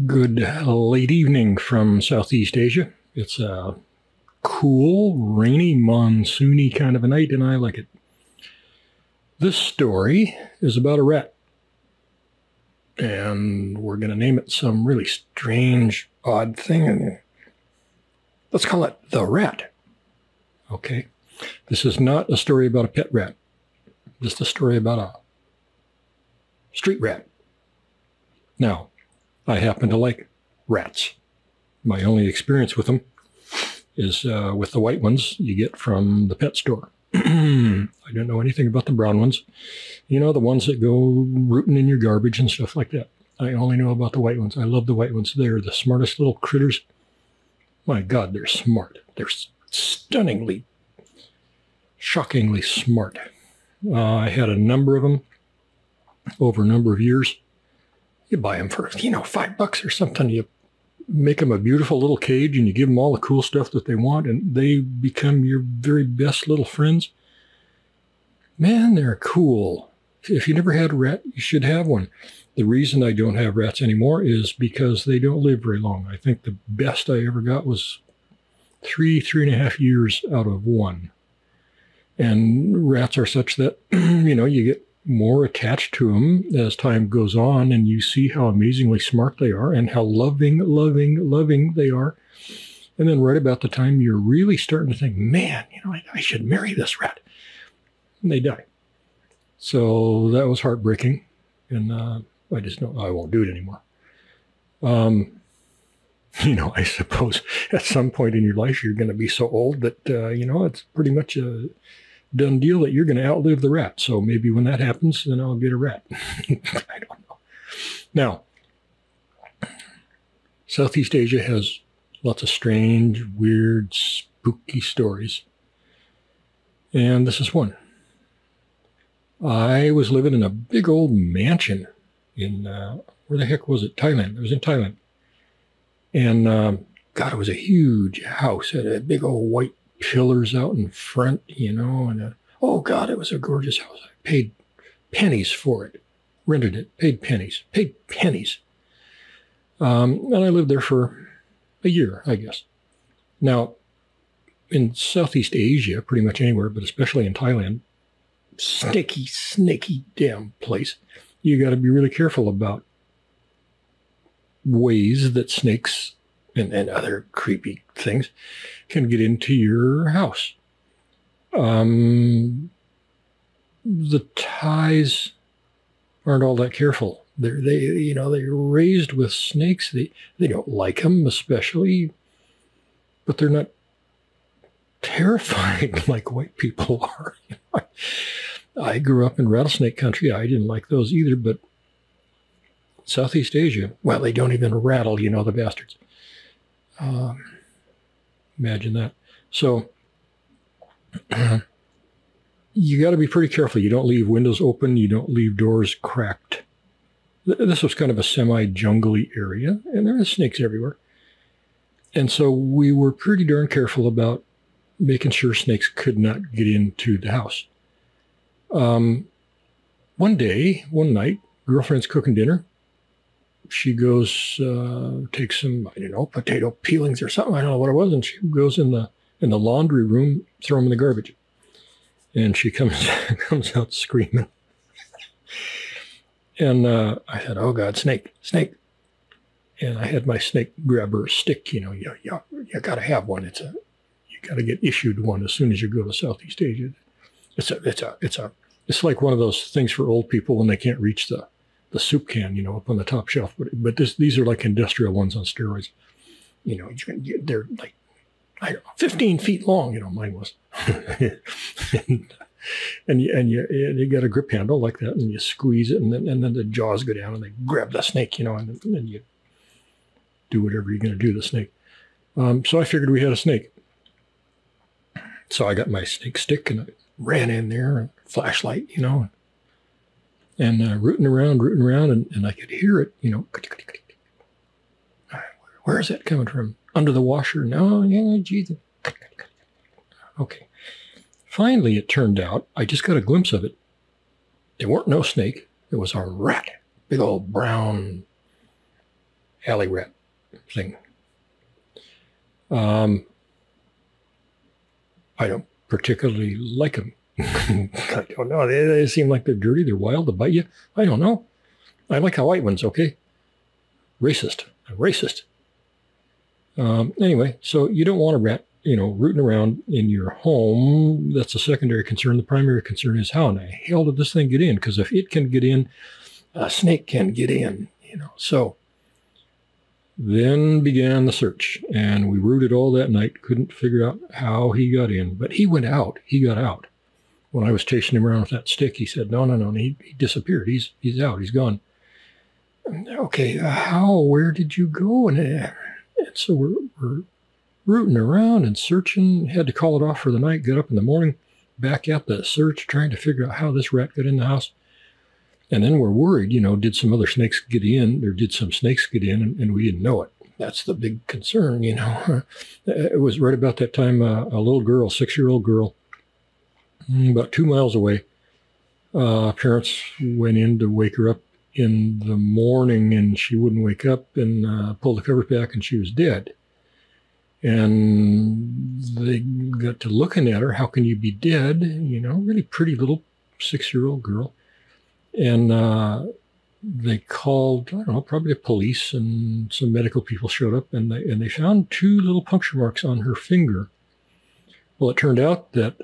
Good late evening from Southeast Asia. It's a cool, rainy, monsoony kind of a night, and I like it. This story is about a rat, and we're going to name it some really strange, odd thing. Let's call it the rat. Okay? This is not a story about a pet rat. This is a story about a street rat. Now, I happen to like rats. My only experience with them is with the white ones you get from the pet store. I don't know anything about the brown ones. You know, the ones that go rooting in your garbage and stuff like that. I only know about the white ones. I love the white ones. They're the smartest little critters. My God, they're smart. They're stunningly, shockingly smart. I had a number of them over a number of years. You buy them for, $5 or something. You make them a beautiful little cage and you give them all the cool stuff that they want, and they become your very best little friends. Man, they're cool. If you never had a rat, you should have one. The reason I don't have rats anymore is because they don't live very long. I think the best I ever got was 3.5 years out of one. And rats are such that, you get more attached to them as time goes on, and you see how amazingly smart they are and how loving they are. And then right about the time you're really starting to think, man, I should marry this rat, and they die. So that was heartbreaking, and I just know I won't do it anymore. I suppose at some point in your life you're going to be so old that, it's pretty much a done deal that you're going to outlive the rat. So maybe when that happens, then I'll get a rat. I don't know. Now, Southeast Asia has lots of strange, weird, spooky stories. And this is one. I was living in a big old mansion in, where the heck was it? Thailand. It was in Thailand. And, God, it was a huge house. It had a big old white pillars out in front, and oh God, it was a gorgeous house. I paid pennies for it, rented it, paid pennies. And I lived there for a year, I guess. Now, in Southeast Asia, pretty much anywhere, but especially in Thailand, snaky damn place. You got to be really careful about ways that snakes and other creepy things can get into your house. The Thais aren't all that careful. They're raised with snakes. They don't like them especially, but they're not terrified like white people are. I grew up in rattlesnake country. I didn't like those either, but Southeast Asia, well, they don't even rattle, the bastards. Imagine that. So you got to be pretty careful. You don't leave windows open. You don't leave doors cracked. This was kind of a semi-jungly area, and there are snakes everywhere. And so we were pretty darn careful about making sure snakes could not get into the house. One night, girlfriend's cooking dinner. She goes, takes some, potato peelings or something. I don't know what it was. And she goes in the laundry room, throw them in the garbage. And she comes out screaming. And I said, oh God, snake. And I had my snake grabber stick, you got to have one. You got to get issued one as soon as you go to Southeast Asia. It's like one of those things for old people when they can't reach the soup can, up on the top shelf. But these are like industrial ones on steroids. They're like, 15 feet long, mine was. and you got a grip handle like that, and you squeeze it, and then the jaws go down, and they grab the snake, and then you do whatever you're going to do to the snake. So I figured we had a snake. So I got my snake stick, and I ran in there, flashlight, and rooting around, and I could hear it, where is that coming from? Under the washer? No, yeah, geez. Okay. Finally, it turned out, I just got a glimpse of it. It weren't no snake. It was a rat. Big old brown, alley rat thing. I don't particularly like them. I don't know. They seem like they're dirty. They're wild. They bite you. I don't know. I like white ones, okay? Racist. I'm racist. Anyway, so you don't want a rat, rooting around in your home. That's a secondary concern. The primary concern is how in the hell did this thing get in? Because if it can get in, a snake can get in, So then began the search, and we rooted all that night, couldn't figure out how he got in. But he went out. He got out. When I was chasing him around with that stick, he said, no. He disappeared. He's out. He's gone. Okay, where did you go? And so we're rooting around and searching, had to call it off for the night, get up in the morning, back at the search, trying to figure out how this rat got in the house. And then we're worried, did some other snakes get in, or did some snakes get in, and we didn't know it. That's the big concern, It was right about that time, a little girl, 6-year-old girl, about 2 miles away. Parents went in to wake her up in the morning, and she wouldn't wake up, and pulled the covers back, and she was dead. And they got to looking at her. How can you be dead? Really pretty little 6-year-old girl. And they called, I don't know, probably the police, and some medical people showed up, and they found 2 little puncture marks on her finger. Well, it turned out that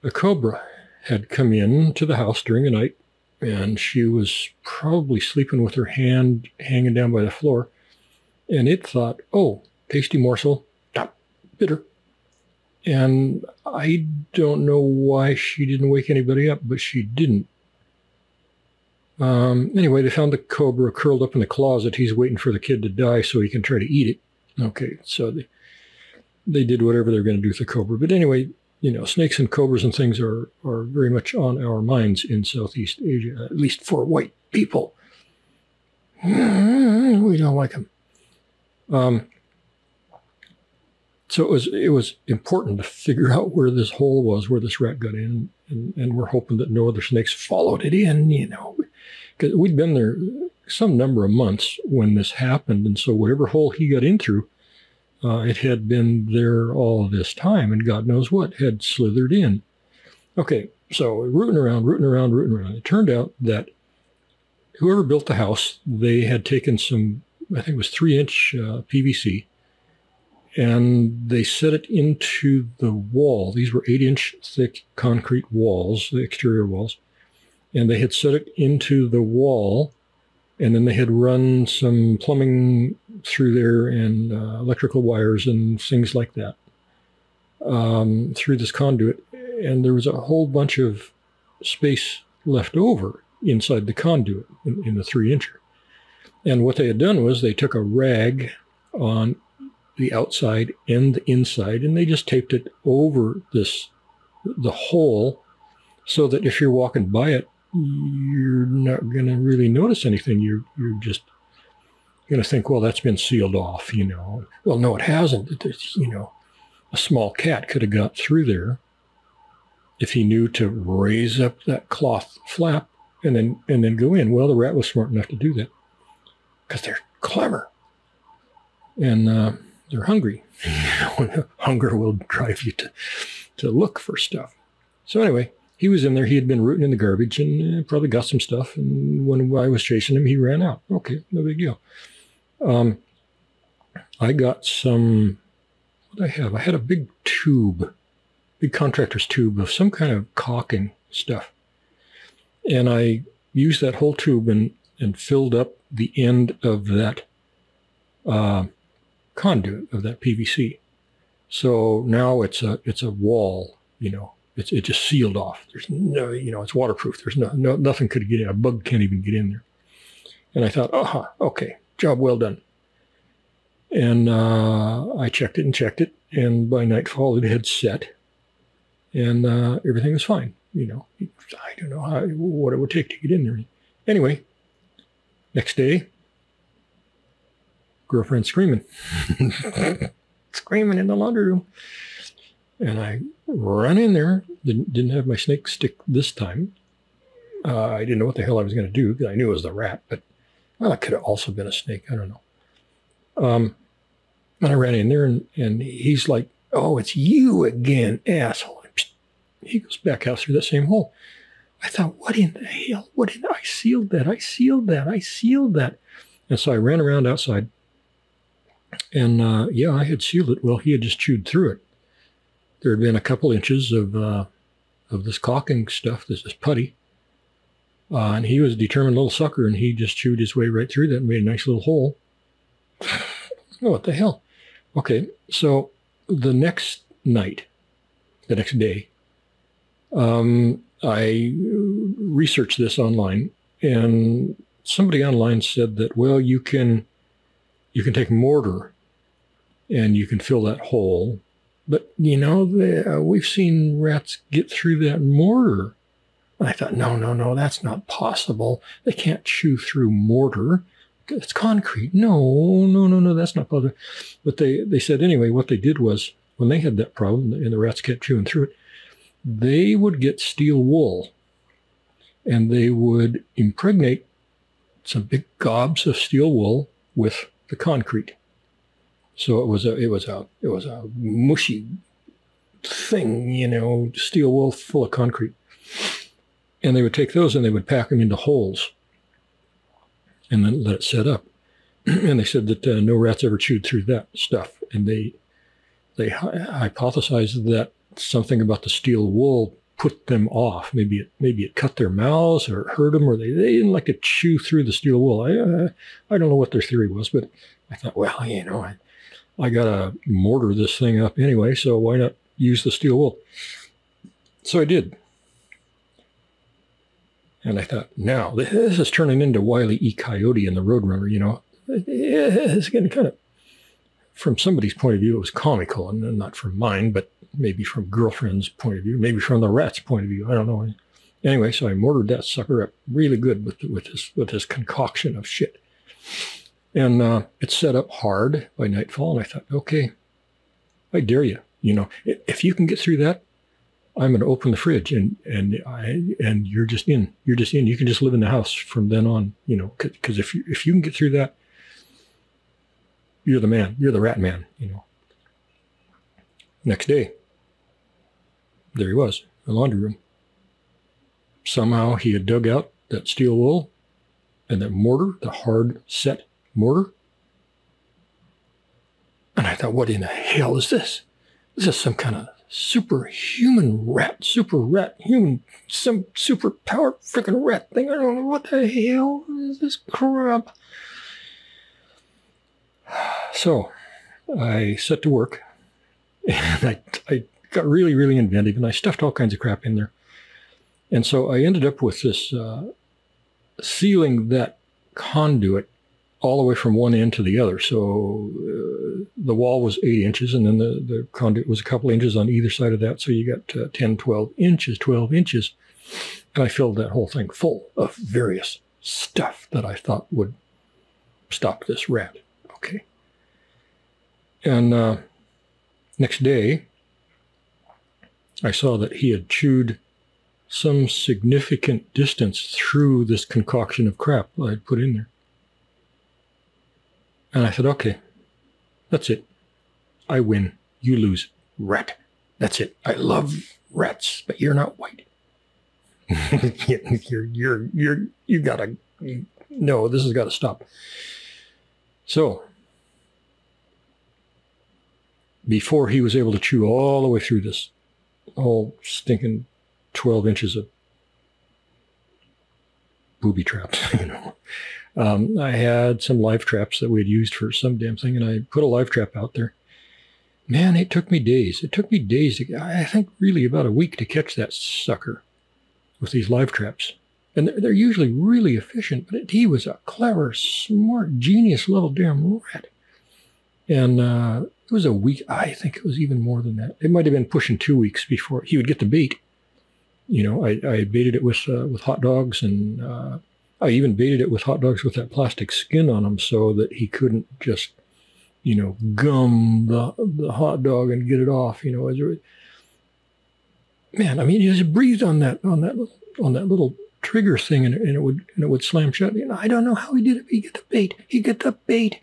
a cobra had come in to the house during the night, and she was probably sleeping with her hand hanging down by the floor. And it thought, oh, tasty morsel, bit her. And I don't know why she didn't wake anybody up, but she didn't. Anyway, they found the cobra curled up in the closet. He's waiting for the kid to die so he can try to eat it. Okay, so they did whatever they're going to do with the cobra. But anyway, snakes and cobras and things are very much on our minds in Southeast Asia, at least for white people. We don't like them. So it was important to figure out where this hole was, where this rat got in, and we're hoping that no other snakes followed it in, because we'd been there some number of months when this happened, and so whatever hole he got in through, it had been there all this time, and God knows what had slithered in. Okay, so rooting around. It turned out that whoever built the house, they had taken some, I think it was 3-inch PVC, and they set it into the wall. These were 8-inch thick concrete walls, the exterior walls, and they had set it into the wall, and then they had run some plumbing through there and electrical wires and things like that through this conduit. And there was a whole bunch of space left over inside the conduit in the 3-incher. And what they had done was they took a rag on the outside and the inside, and they just taped it over the hole, so that if you're walking by it, you're not going to really notice anything. You're just going to think, well, that's been sealed off, Well, no, it hasn't. There's, a small cat could have got through there if he knew to raise up that cloth flap and then go in. Well, the rat was smart enough to do that because they're clever and they're hungry. Hunger will drive you to look for stuff. So anyway, he was in there. He had been rooting in the garbage and probably got some stuff. And when I was chasing him, he ran out. Okay, no big deal. I got some, what did I have? I had a big contractor's tube of some kind of caulking stuff. And I used that whole tube and filled up the end of that conduit, of that PVC. So now it's a wall, It's just sealed off. There's no, it's waterproof. There's nothing could get in. A bug can't even get in there. And I thought, okay, job well done. And I checked it, and by nightfall it had set, and everything was fine. I don't know what it would take to get in there. Anyway, next day, girlfriend screaming in the laundry room. And I ran in there, didn't have my snake stick this time. I didn't know what the hell I was going to do, because I knew it was the rat, but Well, it could have also been a snake. I don't know. And I ran in there, and he's like, "Oh, it's you again, asshole." He goes back out through that same hole. I thought, what in the hell? What did I sealed that? I sealed that. And so I ran around outside. And yeah, I had sealed it. Well, he had just chewed through it. There had been a couple inches of this caulking stuff, this putty. And he was a determined little sucker, and he just chewed his way right through that and made a nice little hole. Oh, what the hell? Okay, so the next day, I researched this online, and somebody online said that, well, you can take mortar and you can fill that hole. But, we've seen rats get through that mortar. And I thought, no, that's not possible. They can't chew through mortar. It's concrete. No, that's not possible. But they said, anyway, what they did was, when they had that problem and the rats kept chewing through it, they would get steel wool and they would impregnate some big gobs of steel wool with the concrete. So it was a mushy thing, steel wool full of concrete. And they would take those and they would pack them into holes and then let it set up. And they said that no rats ever chewed through that stuff. And they hypothesized that something about the steel wool put them off. Maybe it cut their mouths or hurt them, or they didn't like to chew through the steel wool. I don't know what their theory was, but I thought, well, I got to mortar this thing up anyway, so why not use the steel wool? So I did. And I thought, now, this is turning into Wile E. Coyote and the Roadrunner, It's getting kind of, from somebody's point of view, it was comical, and not from mine, but maybe from girlfriend's point of view, maybe from the rat's point of view. I don't know. Anyway, so I mortared that sucker up really good with this concoction of shit. And it set up hard by nightfall, and I thought, okay, I dare you. If you can get through that, I'm going to open the fridge, and you're just in. You're just in. You can just live in the house from then on, because if you can get through that, you're the man. You're the rat man, Next day, there he was, in the laundry room. Somehow he had dug out that steel wool and that mortar, the hard set mortar. And I thought, what in the hell is this? This is some kind of superhuman rat, human, some super power freaking rat thing. I don't know what the hell is this crap. So I set to work, and I got really, really inventive, and I stuffed all kinds of crap in there. And so I ended up with this sealing that conduit all the way from one end to the other. So the wall was 8 inches, and then the conduit was a couple inches on either side of that. So you got 10, 12 inches. And I filled that whole thing full of various stuff that I thought would stop this rat. Okay. And next day, I saw that he had chewed some significant distance through this concoction of crap I had put in there. And I said, okay, that's it. I win. You lose. Rat. That's it. I love rats, but you're not white. You gotta, no, this has got to stop. So, before he was able to chew all the way through this whole stinking 12 inches of booby traps, I had some live traps that we had used for some damn thing, and I put a live trap out there. Man, it took me days. I think really about a week to catch that sucker with these live traps. And they're usually really efficient, but he was a clever, smart, genius level damn rat. And it was a week. I think it was even more than that. It might have been pushing 2 weeks before he would get the bait. I baited it with hot dogs, and I even baited it with hot dogs with that plastic skin on them so that he couldn't just, gum the hot dog and get it off. Man, I mean, he just breathed on that little trigger thing, and it would slam shut. I don't know how he did it. He got the bait. He got the bait.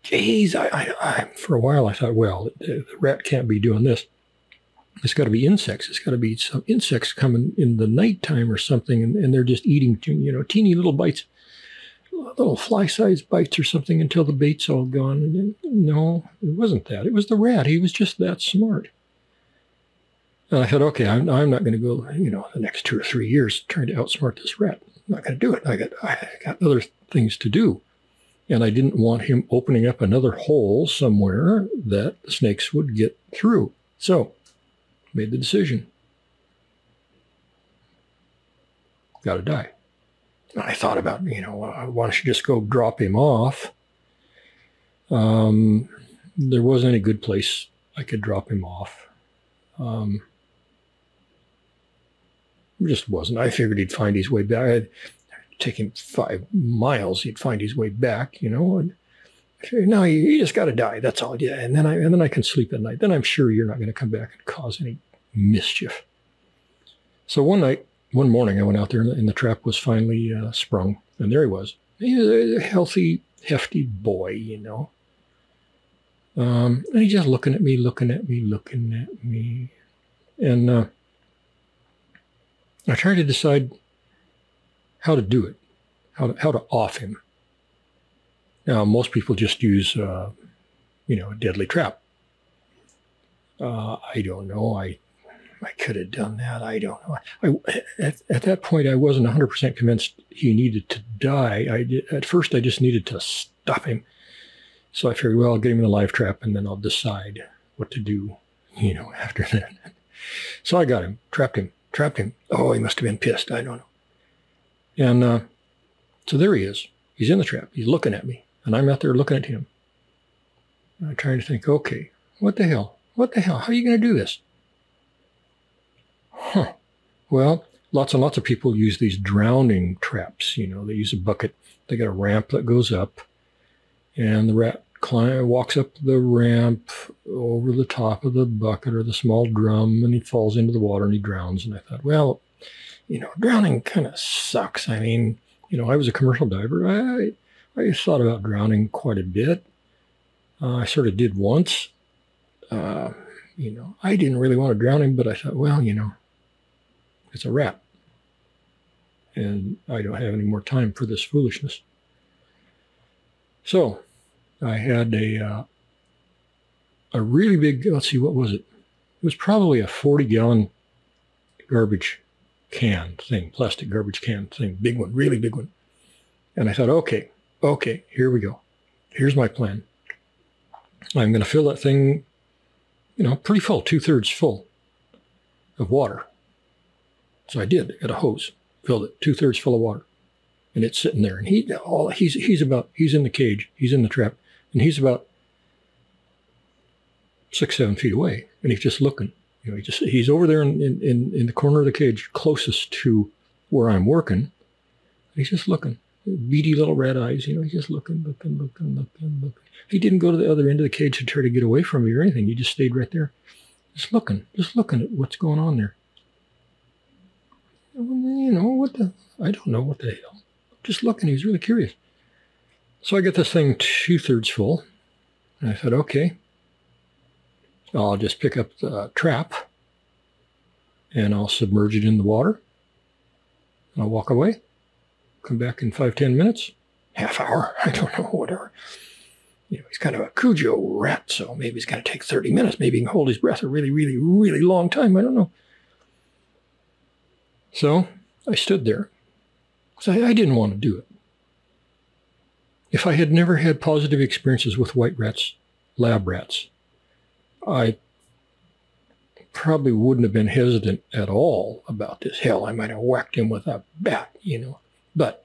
Jeez, I for a while I thought, well, the rat can't be doing this. It's got to be insects. It's got to be some insects coming in the nighttime or something, and they're just eating, teeny little bites, little fly-sized bites or something until the bait's all gone. And no, it wasn't that. It was the rat. He was just that smart. And I thought, okay, I'm not going to go, the next 2 or 3 years trying to outsmart this rat. I'm not going to do it. I got other things to do. And I didn't want him opening up another hole somewhere that the snakes would get through. So, made the decision. Got to die. And I thought about, why don't you just go drop him off? There wasn't any good place I could drop him off. It just wasn't. I figured he'd find his way back. I'd take him 5 miles. He'd find his way back, And I figured, no, you just got to die. That's all. Yeah, and then I can sleep at night. Then I'm sure you're not going to come back and cause any mischief. So one morning, I went out there, and the trap was finally sprung, and there he was. He was a healthy, hefty boy, and he's just looking at me, and I tried to decide how to do it, how to off him. Now, most people just use, a deadly trap. I don't know. I could have done that. I don't know. At that point, I wasn't 100% convinced he needed to die. At first, I just needed to stop him. So I figured, well, I'll get him in a live trap, and then I'll decide what to do, after that. So I got him, trapped him. Oh, he must have been pissed. I don't know. And so there he is. He's in the trap. He's looking at me, and I'm out there looking at him. I'm trying to think, okay, what the hell? How are you going to do this? Well, lots and lots of people use these drowning traps. They use a bucket. They got a ramp that goes up, and the rat walks up the ramp over the top of the bucket or the small drum, and he falls into the water and he drowns. And I thought, well, drowning kind of sucks. I mean, I was a commercial diver. I thought about drowning quite a bit. I sort of did once. I didn't really want to drown him, but I thought, well, it's a rat, and I don't have any more time for this foolishness. So I had a really big, let's see, what was it? It was probably a 40-gallon garbage can thing, plastic garbage can thing, big one, really big one. And I thought, okay, here we go. Here's my plan. I'm going to fill that thing, pretty full, 2/3 full of water. So I did. I got a hose, filled it 2/3 full of water, and it's sitting there. And he's in the cage, he's in the trap, and he's about 6-7 feet away, and he's just looking. He's over there in the corner of the cage, closest to where I'm working. He's just looking, beady little red eyes. He's just looking. He didn't go to the other end of the cage to try to get away from me or anything. He just stayed right there, just looking at what's going on there. I don't know what the hell. Just looking, he was really curious. So I get this thing 2/3 full, and I thought, okay, I'll just pick up the trap, and I'll submerge it in the water, and I'll walk away, come back in 5-10 minutes, half hour, I don't know, whatever. He's kind of a Cujo rat, so maybe it's going to take 30 minutes. Maybe he can hold his breath a really, really, really long time. I don't know. So I stood there because I didn't want to do it. If I had never had positive experiences with white rats, lab rats, I probably wouldn't have been hesitant at all about this. Hell, I might have whacked him with a bat, But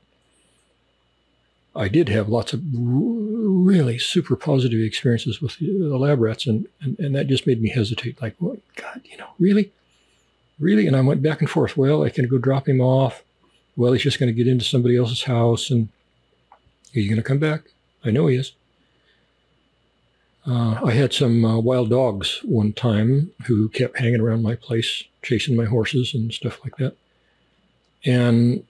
I did have lots of really super positive experiences with the lab rats, and that just made me hesitate. Like, oh, God, really? Really? And I went back and forth. Well, I can go drop him off. Well, he's just going to get into somebody else's house, and he's going to come back. I know he is. I had some wild dogs one time who kept hanging around my place, chasing my horses and stuff like that. And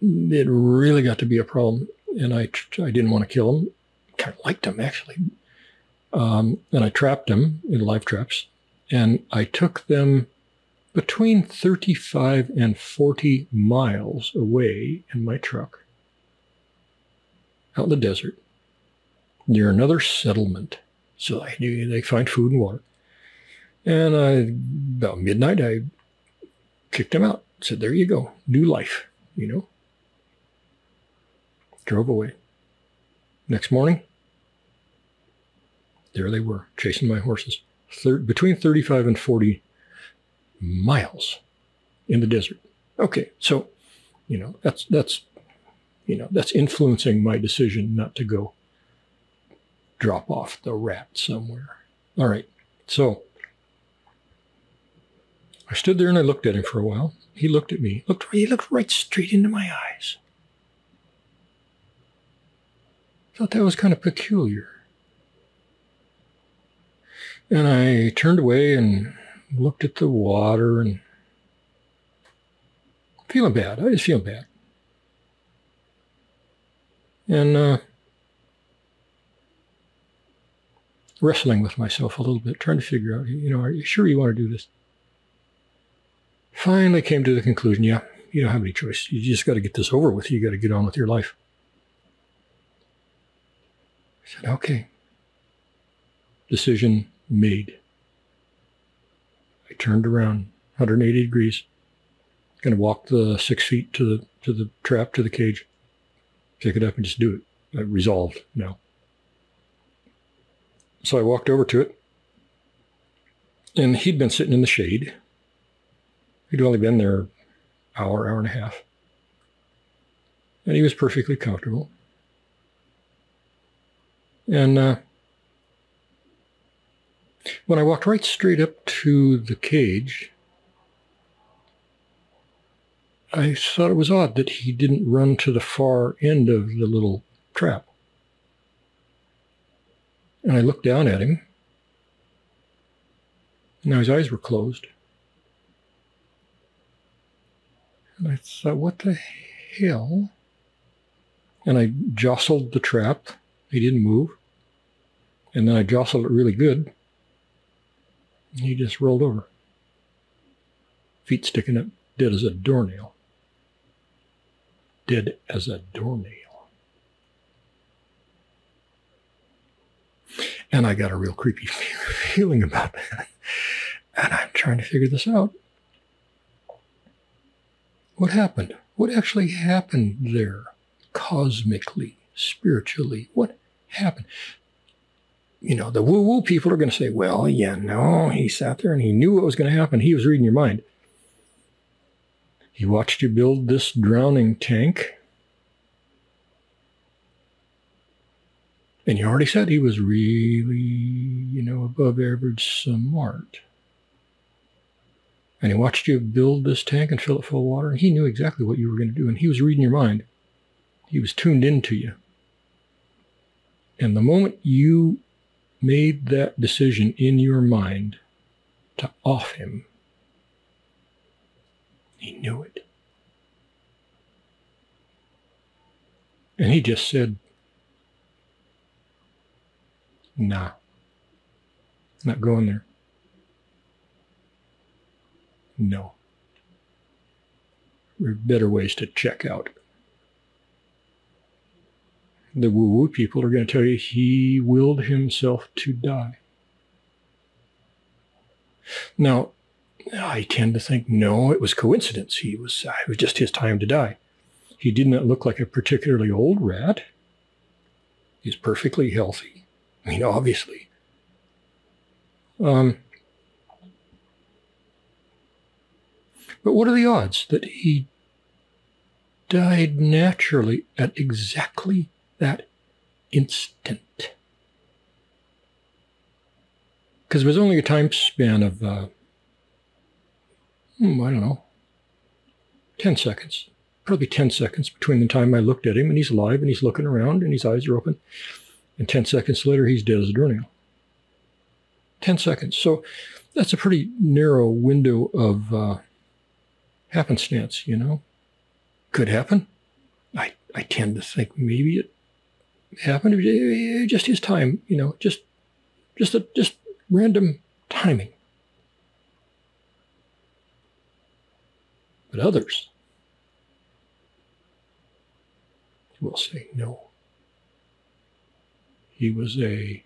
it really got to be a problem. And I didn't want to kill him. Kind of liked him, actually. And I trapped him in live traps. And I took them between 35 and 40 miles away in my truck, out in the desert, near another settlement. So I knew they find food and water. And about midnight, I kicked him out. Said, there you go, new life, you know. Drove away. Next morning, there they were, chasing my horses. Between 35 and 40 miles in the desert. Okay, so, you know, that's influencing my decision not to go drop off the rat somewhere. All right, so I stood there and I looked at him for a while. He looked at me. He looked right straight into my eyes. Thought that was kind of peculiar. And I turned away and looked at the water and feeling bad. I was feeling bad. And wrestling with myself a little bit, trying to figure out, you know, are you sure you want to do this? Finally came to the conclusion, yeah, you don't have any choice. You just got to get this over with. You got to get on with your life. I said, okay. Decision made. I turned around 180 degrees. Going to walk the 6 feet to the trap, to the cage. Pick it up and just do it. I resolved now. So I walked over to it. And he'd been sitting in the shade. He'd only been there an hour and a half. And he was perfectly comfortable. And when I walked right straight up to the cage, I thought it was odd that he didn't run to the far end of the little trap. And I looked down at him. Now his eyes were closed. And I thought, what the hell? And I jostled the trap. He didn't move. And then I jostled it really good. And he just rolled over. Feet sticking up, dead as a doornail. Dead as a doornail. And I got a real creepy feeling about that. And I'm trying to figure this out. What happened? What actually happened there? Cosmically, spiritually, what happened? You know, the woo-woo people are going to say, well, yeah, no, he sat there and he knew what was going to happen. He was reading your mind. He watched you build this drowning tank. And you already said he was really, you know, above average smart. And he watched you build this tank and fill it full of water. And he knew exactly what you were going to do. And he was reading your mind. He was tuned into you. And the moment you made that decision in your mind to off him, he knew it. And he just said, nah, not going there. No. There are better ways to check out. The woo-woo people are going to tell you he willed himself to die. Now, I tend to think, no, it was coincidence. It was just his time to die. He did not look like a particularly old rat. He's perfectly healthy. I mean, obviously. But what are the odds that he died naturally at exactly that instant? Because it was only a time span of, I don't know, 10 seconds. Probably 10 seconds between the time I looked at him and he's alive and he's looking around and his eyes are open. And 10 seconds later, he's dead as a doornail. 10 seconds. So that's a pretty narrow window of happenstance, you know. Could happen. I tend to think maybe it happened just his time, just random timing. But others will say no. He was an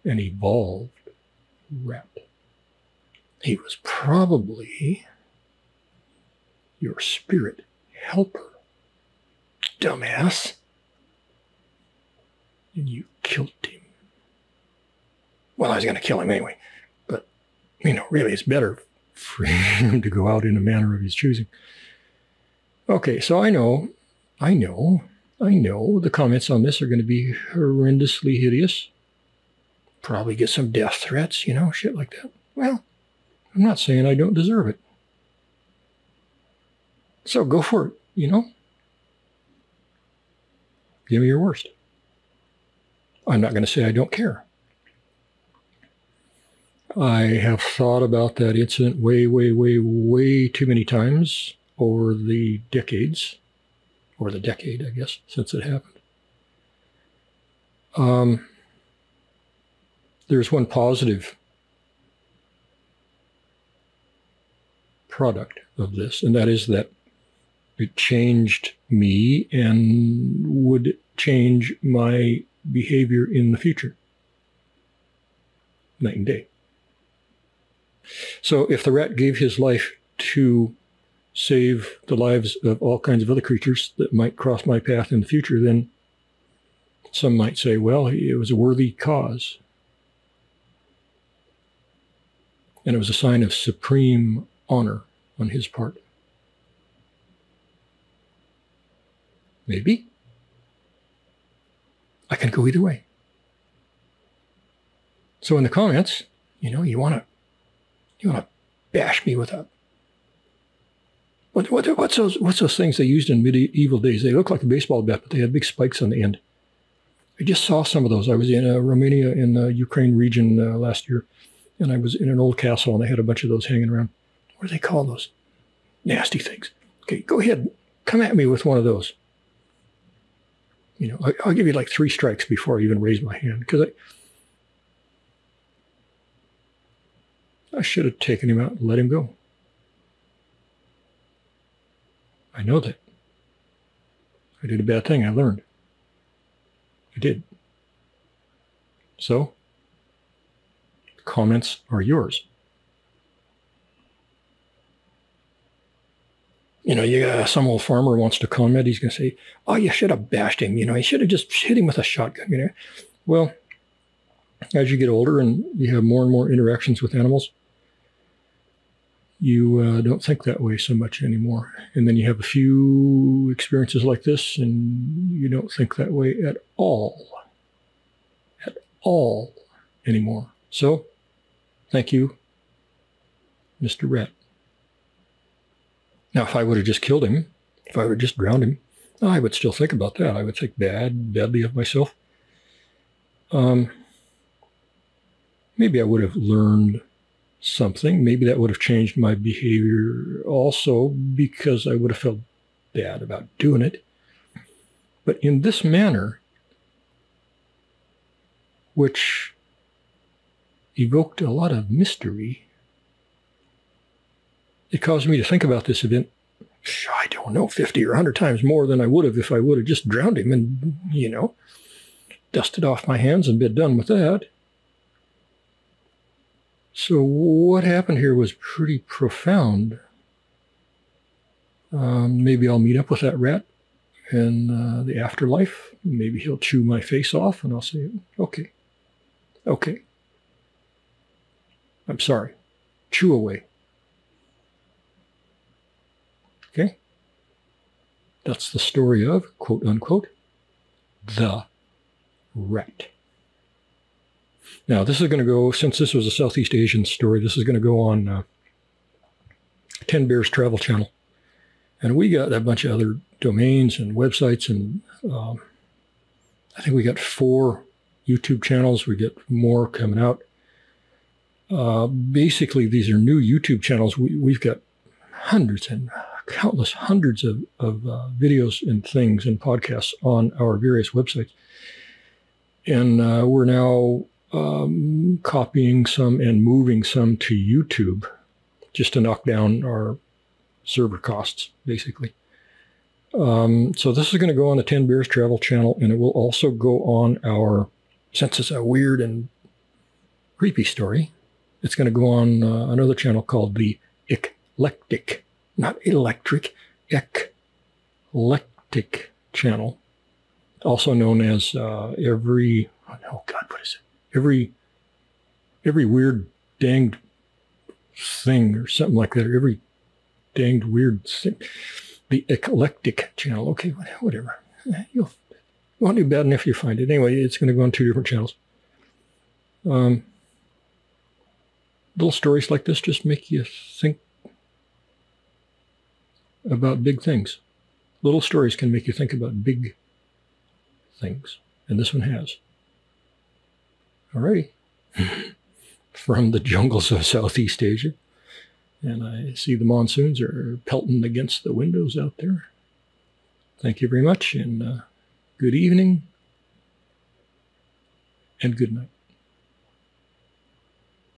evolved rat. He was probably your spirit helper. Dumbass. And you killed him. Well, I was going to kill him anyway. But, really it's better for him to go out in a manner of his choosing. Okay, so I know the comments on this are going to be horrendously hideous. Probably get some death threats, shit like that. Well, I'm not saying I don't deserve it. So go for it, Give me your worst. I'm not going to say I don't care. I have thought about that incident way, way, way, way too many times over the decades, or the decade, I guess, since it happened. There's one positive product of this, and that is that it changed me and would change my behavior in the future. Night and day. So if the rat gave his life to save the lives of all kinds of other creatures that might cross my path in the future, then some might say, well, it was a worthy cause. And it was a sign of supreme honor on his part. Maybe. I can go either way. So in the comments, you want to bash me with a what's those things they used in medieval days? They look like a baseball bat, but they had big spikes on the end. I just saw some of those. I was in Romania in the Ukraine region last year, and I was in an old castle, and they had a bunch of those hanging around. What do they call those? Nasty things. Okay, go ahead. Come at me with one of those. I'll give you like 3 strikes before I even raise my hand, because I should have taken him out and let him go. I know that. I did a bad thing. I learned. I did. So, comments are yours. You got some old farmer wants to comment. He's going to say, oh, you should have bashed him. You should have just hit him with a shotgun. Well, as you get older and you have more and more interactions with animals, you don't think that way so much anymore. And then you have a few experiences like this, and you don't think that way at all anymore. So, thank you, Mr. Rat. Now, if I would have just killed him, if I would have just drowned him, I would still think about that. I would think badly of myself. Maybe I would have learned something. Maybe that would have changed my behavior also, because I would have felt bad about doing it. But in this manner, which evoked a lot of mystery, it caused me to think about this event, I don't know, 50 or 100 times more than I would have if I would have just drowned him and, dusted off my hands and been done with that. So what happened here was pretty profound. Maybe I'll meet up with that rat in the afterlife. Maybe he'll chew my face off and I'll say, okay. I'm sorry. Chew away. Okay? That's the story of, quote unquote, the rat. Now, this is going to go, since this was a Southeast Asian story, this is going to go on 10 Bears Travel Channel. And we got a bunch of other domains and websites, and I think we got 4 YouTube channels. We get more coming out. Basically, these are new YouTube channels. We've got hundreds and countless hundreds of videos and things and podcasts on our various websites. And we're now copying some and moving some to YouTube just to knock down our server costs, basically. So this is going to go on the 10 Bears Travel channel, and it will also go on our, since it's a weird and creepy story, it's going to go on another channel called the Eclectic, not electric, Eclectic channel, also known as every weird danged thing or something like that, or every danged weird thing. The Eclectic channel. Okay, whatever. You won't do bad enough if you find it. Anyway, it's going to go on 2 different channels. Little stories like this just make you think about big things. Little stories can make you think about big things, and this one has. Alrighty. From the jungles of Southeast Asia. And I see the monsoons are pelting against the windows out there. Thank you very much, and good evening and good night.